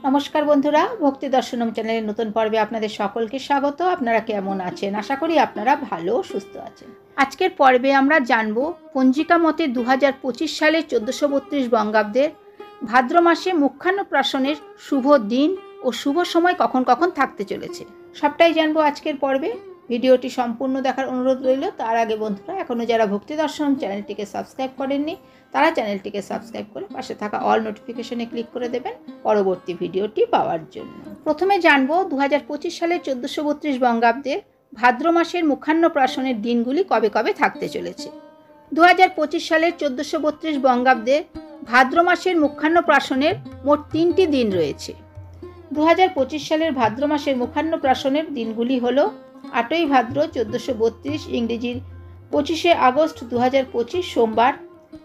নমস্কার বন্ধুরা, ভক্তি দর্শনম চ্যানেলের নতুন পর্বে আপনাদের সকলকে স্বাগত। আপনারা কেমন আছেন? আশা করি আপনারা ভালো সুস্থ আছেন। আজকের পর্বে আমরা জানব পঞ্জিকা মতে 2025 সালে 1432 বঙ্গাব্দের ভাদ্র মাসে মুখ্যান্নপ্রাশনের শুভ দিন ও শুভ সময় কখন কখন থাকতে চলেছে, সবটাই জানবো আজকের পর্বে। ভিডিওটি সম্পূর্ণ দেখার অনুরোধ রইল। তার আগে বন্ধুরা, এখনও যারা ভক্তি দর্শন চ্যানেলটিকে সাবস্ক্রাইব করেননি তারা চ্যানেলটিকে সাবস্ক্রাইব করে পাশে থাকা অল নোটিফিকেশনে ক্লিক করে দেবেন পরবর্তী ভিডিওটি পাওয়ার জন্য। প্রথমে জানবো 2025 সালের 1432 বঙ্গাব্দের ভাদ্র মাসের মুখ্যান্নপ্রাশনের দিনগুলি কবে কবে থাকতে চলেছে। 2025 সালের 1432 বঙ্গাব্দে ভাদ্র মাসের মুখ্যান্নপ্রাশনের মোট 3টি দিন রয়েছে। 2025 সালের ভাদ্র মাসের মুখ্যান্নপ্রাশনের দিনগুলি হলো 8ই ভাদ্র 1432 ইংরেজির 25শে আগস্ট 2025 সোমবার,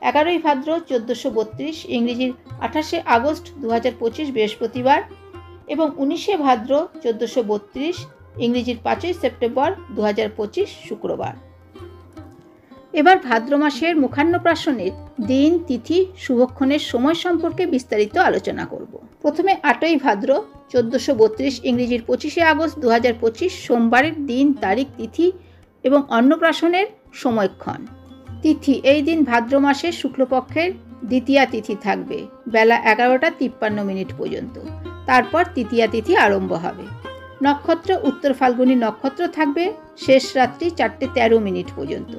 11ই ভাদ্র 1432 ইংরেজির 28শে আগস্ট 2025 বৃহস্পতিবার এবং 19শে ভাদ্র 1432 ইংরেজির 5ই সেপ্টেম্বর 2025 শুক্রবার। এবার ভাদ্র মাসের মুখ্যান্নপ্রাশনের দিন, তিথি, শুভক্ষণের সময় সম্পর্কে বিস্তারিত আলোচনা করব। প্রথমে 8ই ভাদ্র 1432 ইংরেজির 25শে আগস্ট 2025 সোমবারের দিন, তারিখ, তিথি এবং অন্নপ্রাশনের সময়ক্ষণ। তিথি: এই দিন ভাদ্র মাসের শুক্লপক্ষের দ্বিতীয়া তিথি থাকবে বেলা 11:53 পর্যন্ত। তারপর তৃতীয়া তিথি আরম্ভ হবে। নক্ষত্র উত্তর ফাল্গুনী নক্ষত্র থাকবে শেষ রাত্রি 4:13 পর্যন্ত।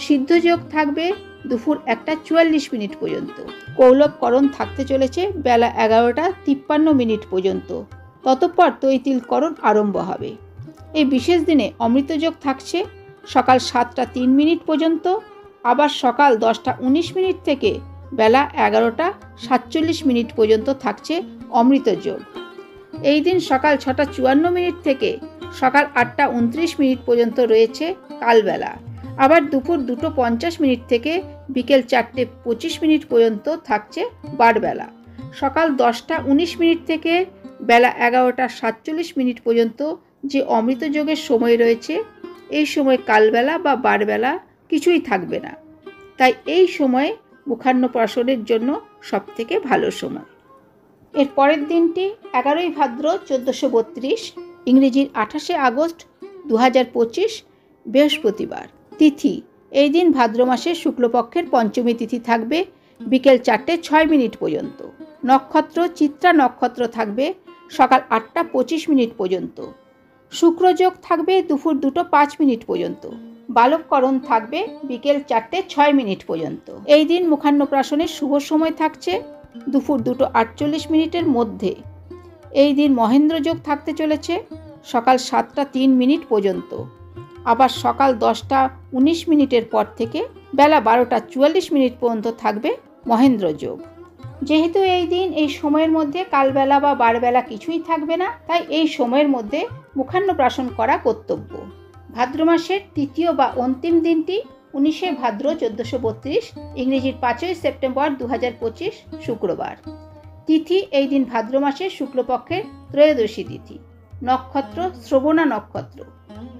সিদ্ধযোগ থাকবে দুপুর 1:44 পর্যন্ত। কৌলবকরণ থাকতে চলেছে বেলা 11:53 পর্যন্ত। ততঃপর তৈতিলকরণ আরম্ভ হবে। এই বিশেষ দিনে অমৃতযোগ থাকছে সকাল 7:03 পর্যন্ত, আবার সকাল 10:19 থেকে বেলা 11:47 পর্যন্ত থাকছে অমৃতযোগ। এই দিন সকাল 6:54 থেকে সকাল 8:29 পর্যন্ত রয়েছে কালবেলা। আবার দুপুর 2:50 থেকে বিকেল 4:25 পর্যন্ত থাকছে বারবেলা। সকাল 10:19 থেকে বেলা 11:47 পর্যন্ত যে অমৃতযোগের সময় রয়েছে, এই সময় কালবেলা বা বারবেলা কিছুই থাকবে না। তাই এই সময় মুখ্যান্নপ্রাশনের জন্য সবথেকে ভালো সময়। এর পরের দিনটি 11ই ভাদ্র 1432 ইংরেজির 28শে আগস্ট 2025 বৃহস্পতিবার। তিথি: এই দিন ভাদ্র মাসের শুক্লপক্ষের পঞ্চমী তিথি থাকবে বিকেল 4:06 পর্যন্ত। নক্ষত্র চিত্রা নক্ষত্র থাকবে সকাল 8:25 পর্যন্ত। শুক্রযোগ থাকবে দুপুর 2:05 পর্যন্ত। বালবকরণ থাকবে বিকেল 4:06 পর্যন্ত। এই দিন মুখ্যান্নপ্রাশনের শুভ সময় থাকছে দুপুর 2:48 মধ্যে। এই দিন মহেন্দ্রযোগ থাকতে চলেছে সকাল 7:03 পর্যন্ত। আবার সকাল 10:19 পর থেকে বেলা 12:44 পর্যন্ত থাকবে মহেন্দ্রযোগ। যেহেতু এই দিন এই সময়ের মধ্যে কালবেলা বা বারবেলা কিছুই থাকবে না, তাই এই সময়ের মধ্যে মুখ্যান্নপ্রাশন করা কর্তব্য। ভাদ্র মাসের তৃতীয় বা অন্তিম দিনটি 19শে ভাদ্র 1432 ইংরেজির 5ই সেপ্টেম্বর 2025 শুক্রবার। তিথি: এই দিন ভাদ্র মাসের শুক্লপক্ষের ত্রয়োদশী তিথি। নক্ষত্র শ্রবণা নক্ষত্র।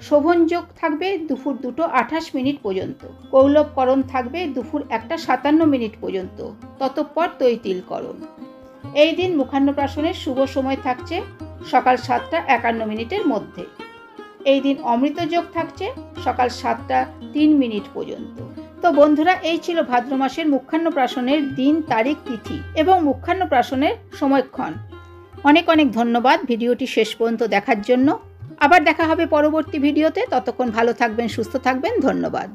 শোভনযোগ থাকবে দুপুর 2:28 পর্যন্ত। কৌলবকরণ থাকবে দুপুর 1:57 পর্যন্ত। ততঃপর তৈতিলকরণ। এই দিন মুখ্যান্নপ্রাশনের শুভ সময় থাকছে সকাল 7:51 মধ্যে। এই দিন অমৃতযোগ থাকছে সকাল 7:03 পর্যন্ত। তো বন্ধুরা, এই ছিল ভাদ্র মাসের মুখ্যান্নপ্রাশনের দিন, তারিখ, তিথি এবং মুখ্যান্নপ্রাশনের সময়ক্ষণ। অনেক অনেক ধন্যবাদ ভিডিওটি শেষ পর্যন্ত দেখার জন্য। আবার দেখা হবে পরবর্তী ভিডিওতে। ততক্ষণ ভালো থাকবেন, সুস্থ থাকবেন। ধন্যবাদ।